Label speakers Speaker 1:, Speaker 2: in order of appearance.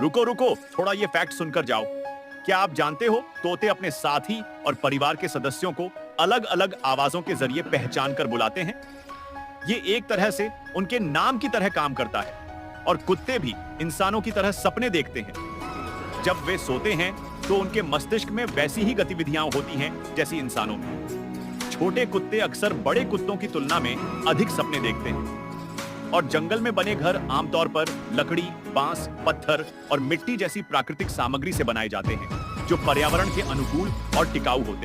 Speaker 1: रुको रुको, थोड़ा ये फैक्ट सुनकर जाओ। क्या आप जानते हो तोते अपने साथी और परिवार के सदस्यों को अलग अलग आवाजों के जरिए पहचान कर बुलाते हैं? ये एक तरह से उनके नाम की तरह काम करता है। और कुत्ते भी इंसानों की तरह सपने देखते हैं। जब वे सोते हैं तो उनके मस्तिष्क में वैसी ही गतिविधियां होती हैं जैसी इंसानों में। छोटे कुत्ते अक्सर बड़े कुत्तों की तुलना में अधिक सपने देखते हैं। और जंगल में बने घर आमतौर पर लकड़ी, बांस, पत्थर और मिट्टी जैसी प्राकृतिक सामग्री से बनाए जाते हैं, जो पर्यावरण के अनुकूल और टिकाऊ होते हैं।